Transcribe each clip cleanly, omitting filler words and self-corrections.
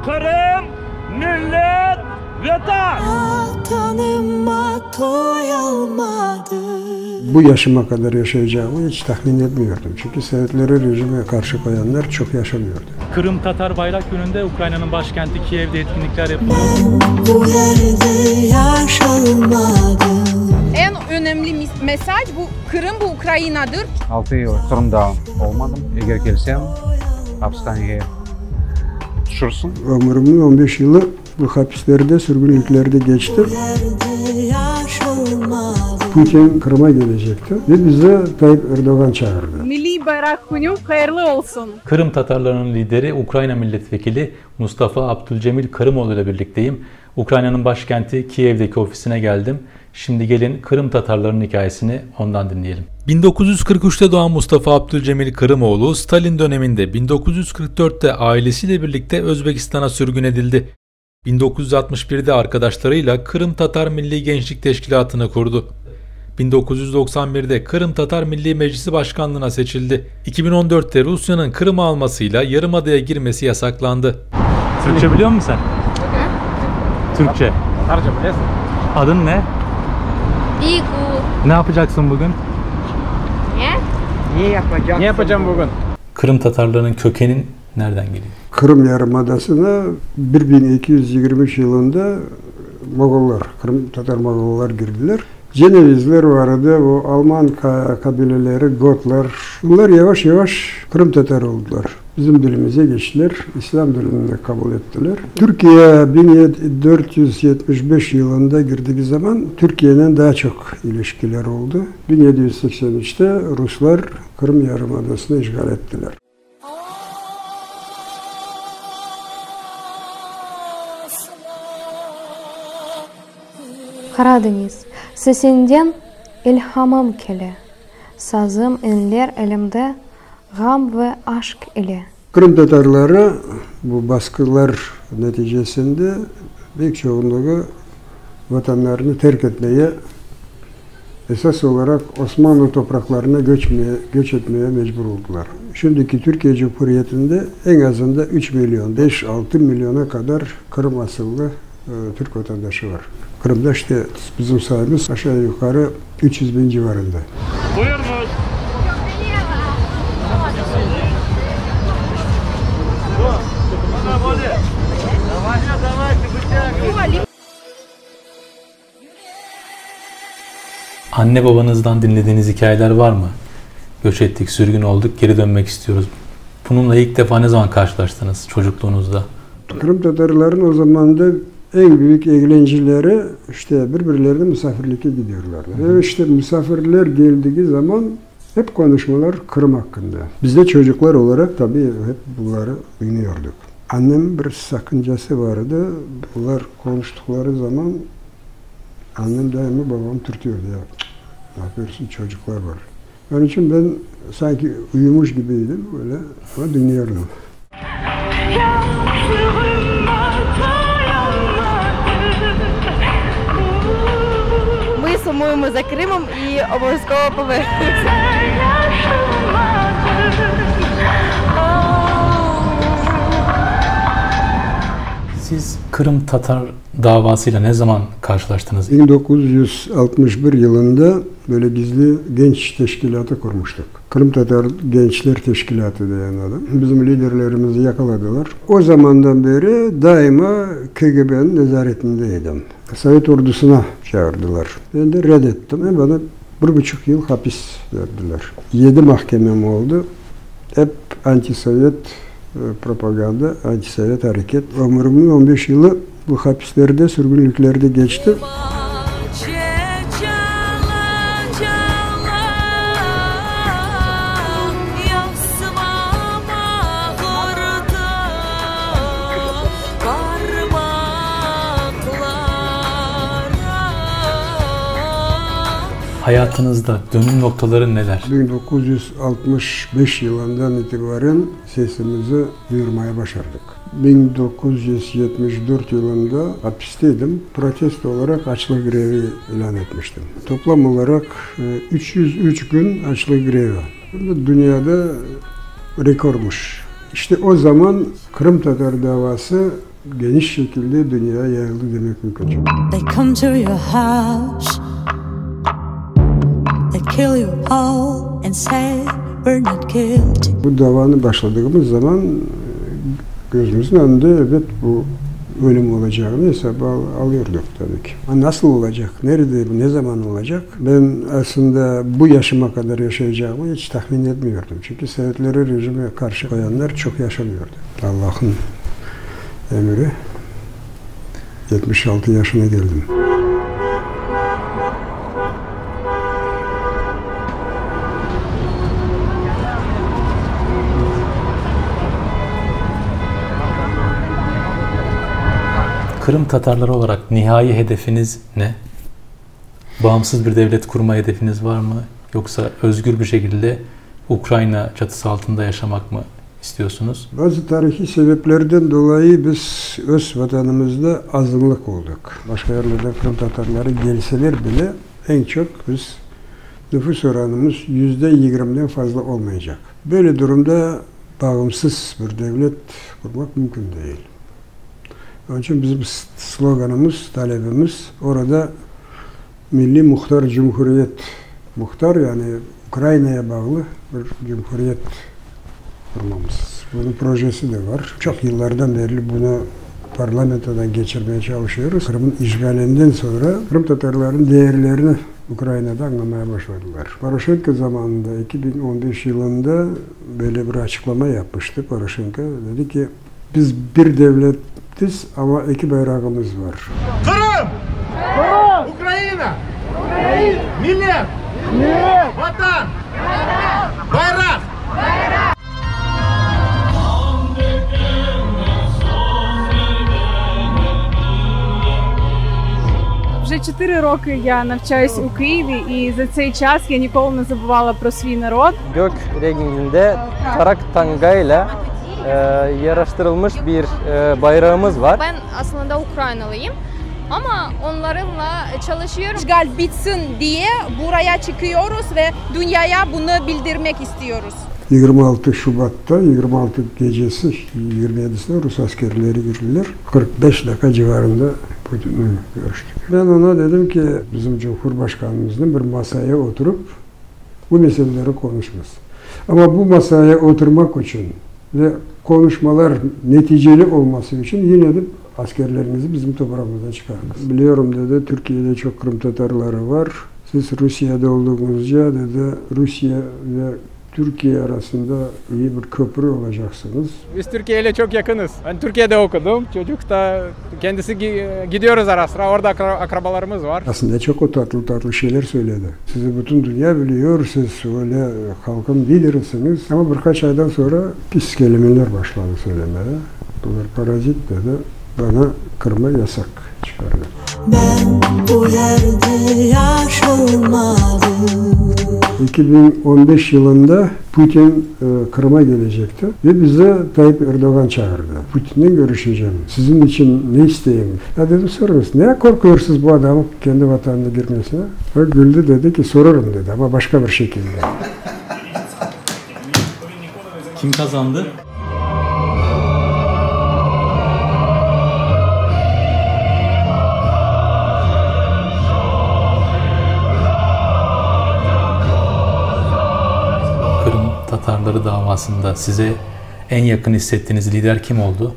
Kırım, millet, vatan. Vatanıma doyamadım. Bu yaşıma kadar yaşayacağımı hiç tahmin etmiyordum. Çünkü Sovyetleri rejime karşı koyanlar çok yaşamıyordu. Kırım Tatar Bayrak Günü'nde Ukrayna'nın başkenti Kiev'de etkinlikler yapıldı. Bu yerde yaşamadım. En önemli mesaj bu Kırım bu Ukrayna'dır. 6 yıl Kırım'da olmadım. Eğer gelsem hapishaneye düşürsün. Ömrümün 15 yılı bu hapislerde, sürgünlüklerde geçti. Putin Kırım'a gelecekti ve bize Tayyip Erdoğan çağırdı. Milli Bayrak Günü hayırlı olsun. Kırım Tatarlarının lideri Ukrayna Milletvekili Mustafa Abdülcemil Kırımoğlu ile birlikteyim. Ukrayna'nın başkenti Kiev'deki ofisine geldim. Şimdi gelin Kırım Tatarlarının hikayesini ondan dinleyelim. 1943'te doğan Mustafa Abdülcemil Kırımoğlu, Stalin döneminde 1944'te ailesiyle birlikte Özbekistan'a sürgün edildi. 1961'de arkadaşlarıyla Kırım Tatar Milli Gençlik Teşkilatı'nı kurdu. 1991'de Kırım Tatar Milli Meclisi Başkanlığı'na seçildi. 2014'te Rusya'nın Kırım'ı almasıyla Yarımada'ya girmesi yasaklandı. Türkçe biliyor musun sen? Türkçe. Tatarca biliyorsun. Adın ne? Bigu. Ne yapacaksın bugün? Ne yapacağım bugün? Kırım Tatarlarının kökenin nereden geliyor? Kırım Yarımadası'na 1223 yılında Moğollar, Kırım Tatar Moğollar girdiler. Cenevizler vardı, o Alman kabileleri, Gotlar. Bunlar yavaş yavaş Kırım Tatar oldular. Bizim dilimize geçtiler, İslam diline kabul ettiler. Türkiye 1475 yılında girdiği zaman Türkiye'nin daha çok ilişkiler oldu. 1783'te Ruslar Kırım Yarımadası'nı işgal ettiler. Karadeniz, sesinden ilhamım kele. Sazım inler elimde, gam ve aşk ile. Kırım Tatarları bu baskılar neticesinde büyük çoğunluğu vatanlarını terk etmeye, esas olarak Osmanlı topraklarına göç etmeye mecbur oldular. Şimdiki Türkiye Cumhuriyeti'nde en azından 3 milyon, 5-6 milyona kadar Kırım asıllı Türk vatandaşı var. Kırım'da işte bizim sayımız aşağı yukarı 300 bin civarında. Buyurunuz. Anne babanızdan dinlediğiniz hikayeler var mı? Göç ettik, sürgün olduk, geri dönmek istiyoruz. Bununla ilk defa ne zaman karşılaştınız çocukluğunuzda? Kırım Tatarların o zaman da en büyük eğlenceleri işte birbirlerine misafirlike gidiyorlardı. Ve işte misafirler geldiği zaman hep konuşmalar Kırım hakkında. Biz de çocuklar olarak tabii hep bunları dinliyorduk. Annem bir sakıncası vardı. Bunlar konuştukları zaman annem daima babam tutuyordu ya. Ne yapıyorsun, çocuklar var. Onun için ben sanki uyumuş gibiydim böyle ama dinliyordum. Ми сумуємо за Кримом і обов'язково повернемося. Siz Kırım Tatar davasıyla ne zaman karşılaştınız? 1961 yılında böyle gizli genç teşkilatı kurmuştuk. Kırım Tatar Gençler Teşkilatı diyen adam. Bizim liderlerimizi yakaladılar. O zamandan beri daima KGB'nin nezaretindeydim. Sovyet ordusuna çağırdılar. Ben de reddettim. Bana 1,5 yıl hapis verdiler. 7 mahkemem oldu. Hep anti-Sovyet propaganda, anti-Sovyet hareket. Ömrümün 15 yılı bu hapislerde, sürgünlüklerde geçti. Hayatınızda dönüm noktaları neler? 1965 yılından itibaren sesimizi duyurmaya başardık. 1974 yılında hapisteydim. Protesto olarak açlık grevi ilan etmiştim. Toplam olarak 303 gün açlık grevi. Bu dünyada rekormuş. İşte o zaman Kırım Tatar davası geniş şekilde dünyaya yayıldı demek mümkün. They come to your house, they kill you all and say we're not guilty. Bu davanı başladığımız zaman gözümüzün önünde evet bu ölüm olacağını hesaba alıyorduk tabii ki. Ama nasıl olacak, nerede, ne zaman olacak? Ben aslında bu yaşıma kadar yaşayacağımı hiç tahmin etmiyordum. Çünkü Sovyetleri rejime karşı koyanlar çok yaşamıyordu. Allah'ın emri. 76 yaşına geldim. Kırım Tatarları olarak nihai hedefiniz ne? Bağımsız bir devlet kurma hedefiniz var mı? Yoksa özgür bir şekilde Ukrayna çatısı altında yaşamak mı istiyorsunuz? Bazı tarihi sebeplerden dolayı biz öz vatanımızda azınlık olduk. Başka yerlerden Kırım Tatarları gelseler bile en çok biz nüfus oranımız %20'den fazla olmayacak. Böyle durumda bağımsız bir devlet kurmak mümkün değil. Onun için bizim sloganımız, talebimiz orada Milli Muhtar Cumhuriyet. Muhtar yani Ukrayna'ya bağlı bir cumhuriyet kurmamız. Bunun projesi de var. Çok yıllardan beri bunu parlamentoda geçirmeye çalışıyoruz. Kırım'ın işgalinden sonra Kırım Tatarların değerlerini Ukrayna'da anlamaya başladılar. Poroshenko zamanında 2015 yılında böyle bir açıklama yapmıştı. Poroshenko dedi ki biz bir devletiz ama iki bayrağımız var. Kırım! Ukrayna! Millet! Vatan! Bayrak! Вже 4 роки я навчаюсь у Києві, і за цей час я ніколи не забувала про свій народ. Gök renginde tarak tangayla yarıştırılmış bir bayrağımız var. Ben aslında Ukraynalıyım ama onlarla çalışıyorum. İşgal bitsin diye buraya çıkıyoruz ve dünyaya bunu bildirmek istiyoruz. 26 Şubat'ta, 26 gecesi 27'sinde Rus askerleri girdiler. 45 dakika civarında Putin'le görüştük. Ben ona dedim ki bizim Cumhurbaşkanımızın bir masaya oturup bu meseleleri konuşması. Ama bu masaya oturmak için ve konuşmalar neticeli olması için yine de askerlerinizi bizim toprağımızdan çıkarınız. Biliyorum dedi, Türkiye'de çok Kırım Tatarları var. Siz Rusya'da olduğunuzca dedi, Rusya ve Türkiye arasında iyi bir köprü olacaksınız. Biz Türkiye ile çok yakınız. Ben Türkiye'de okudum. Çocuk da kendisi gidiyoruz ara sıra. Orada akrabalarımız var. Aslında çok o tatlı şeyler söyledi. Sizi bütün dünya biliyor, siz öyle halkın liderisiniz. Ama birkaç aydan sonra pis kelimeler başladı söylemeye. Bunlar parazit dedi. Bana Kırım'a yasak çıkardı. Ben bu yerde yaş olmadım. 2015 yılında Putin Kırım'a gelecekti ve bize Tayyip Erdoğan çağırdı. Putin'le görüşeceğim. Sizin için ne isteyeyim? Ya dedim sorunuz. Ne korkuyorsunuz bu adamın kendi vatanına girmesine? O güldü dedi ki sorarım dedi ama başka bir şekilde. Kim kazandı? Tatarları davasında size en yakın hissettiğiniz lider kim oldu?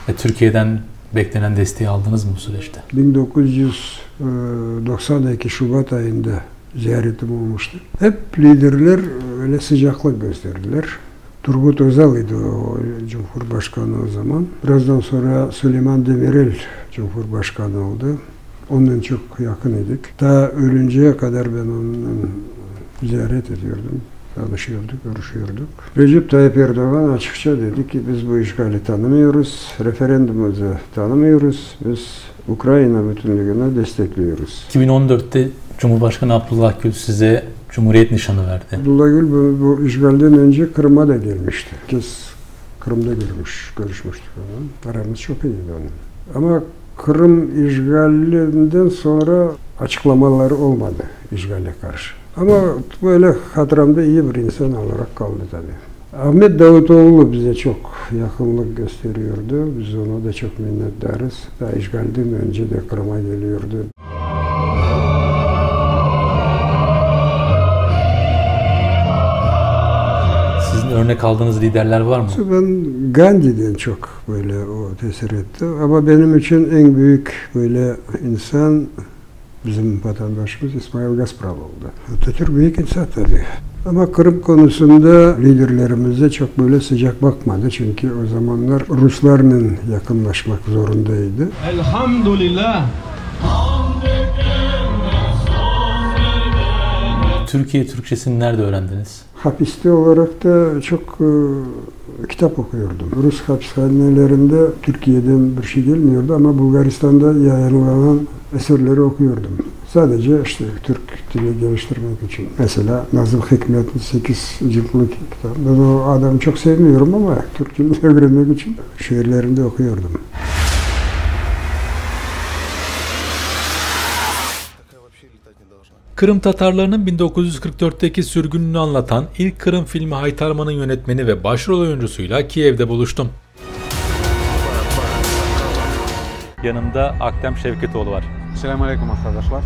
Ve Türkiye'den beklenen desteği aldınız mı bu süreçte? 1992 Şubat ayında ziyaretim olmuştu. Hep liderler öyle sıcaklık gösterdiler. Turgut Özal idi o Cumhurbaşkanı o zaman. Birazdan sonra Süleyman Demirel Cumhurbaşkanı oldu. Onunla çok yakın idik. Daha ölünceye kadar ben onun ziyaret ediyordum. Tanışıyorduk, görüşüyorduk. Recep Tayyip Erdoğan açıkça dedi ki biz bu işgali tanımıyoruz, referandumuzu tanımıyoruz, biz Ukrayna bütünlüğüne destekliyoruz. 2014'te Cumhurbaşkanı Abdullah Gül size Cumhuriyet nişanı verdi. Abdullah Gül bu işgalden önce Kırım'a da gelmişti. Kez Kırım'da görüşmüştük onunla. Aramız çok iyiydi onun. Ama Kırım işgalinden sonra açıklamaları olmadı işgale karşı. Ama böyle hatıramda iyi bir insan olarak kaldı tabii. Ahmet Davutoğlu bize çok yakınlık gösteriyordu. Biz ona da çok minnettarız. Daha işgalden önce de Kırım'a geliyordu. Sizin örnek aldığınız liderler var mı? Ben Gandhi'den çok böyle o tesir etti. Ama benim için en büyük böyle insan bizim vatandaşımız İsmail Gasparov oldu. Atatürk büyük insan tabii. Ama Kırım konusunda liderlerimize çok böyle sıcak bakmadı. Çünkü o zamanlar Ruslarla yakınlaşmak zorundaydı. Elhamdülillah. Türkiye Türkçesini nerede öğrendiniz? Hapiste olarak da çok kitap okuyordum. Rus hapishanelerinde Türkiye'den bir şey gelmiyordu ama Bulgaristan'da yayınlanan eserleri okuyordum. Sadece işte Türk dili geliştirmek için. Mesela Nazım Hikmet'in 8 ciltlik kitap. Ben o adamı çok sevmiyorum ama Türk dilini öğrenmek için şiirlerini de okuyordum. Kırım Tatarlarının 1944'teki sürgününü anlatan ilk Kırım filmi Haytarman'ın yönetmeni ve başrol oyuncusuyla Kiev'de buluştum. Yanımda Akdem Şevketoğlu var. Assalamualaikum arkadaşlar.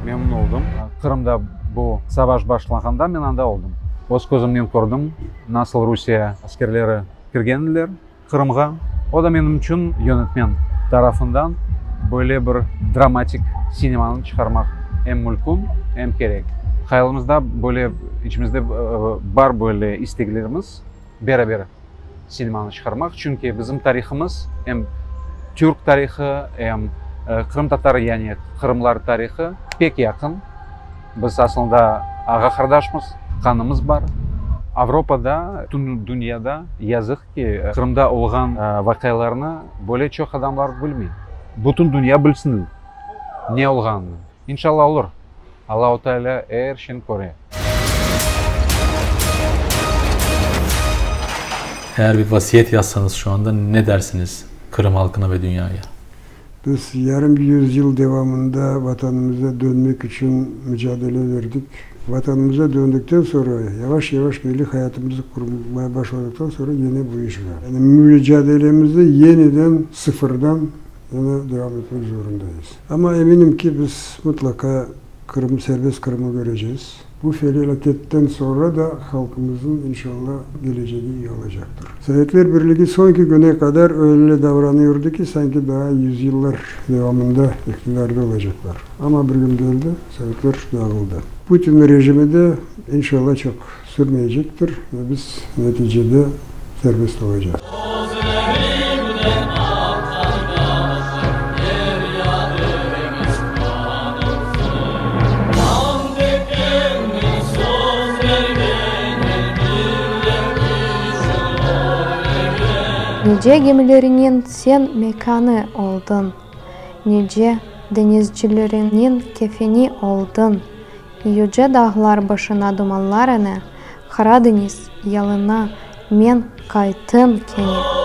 Memnun oldum. Kırım'da bu savaş başlanganda men anda oldum. Öz gözümden gördüm nasıl Rusya askerleri kirgendiler Kırım'a. O da benim için yönetmen tarafından böyle bir dramatik sinemanı çıkarmak hem mümkün hem gerek. Hayalimizde böyle içimizde var böyle isteklerimiz beraber sinemanı çıkarmak. Çünkü bizim tarihimiz hem Türk tarihi hem Kırım Tatarı yani Kırımlar tarihi pek yakın. Biz aslında ağa kardeşimiz, kanımız var. Avrupa'da, tüm dünyada yazık ki Kırım'da olan vakalarını böyle çok adamlar bilmiyor. Bütün dünya bilsin ne olganını. İnşallah olur. Allah-u Teala her şeyi koruyor. Eğer bir vasiyet yazsanız şu anda ne dersiniz Kırım halkına ve dünyaya? Biz yarım bir yüzyıl devamında vatanımıza dönmek için mücadele verdik. Vatanımıza döndükten sonra yavaş yavaş böyle hayatımızı kurmaya başladıktan sonra yine bu iş var. Yani mücadelemizi yeniden sıfırdan yine devam etmek zorundayız. Ama eminim ki biz mutlaka Kırım, serbest Kırım'ı göreceğiz. Bu felaketten sonra da halkımızın inşallah geleceği iyi olacaktır. Sovyetler Birliği sonki güne kadar öyle davranıyordu ki sanki daha yüzyıllar devamında iktidarda olacaklar. Ama bir gün geldi, Sovyetler dağıldı. Putin rejimi de inşallah çok sürmeyecektir ve biz neticede serbest olacağız. Nice gemilerinin sen mekanı oldun, nice denizcilerinin kefeni oldun, yüce dağlar başına dumanlarını, Karadeniz yalına men kaytım keni.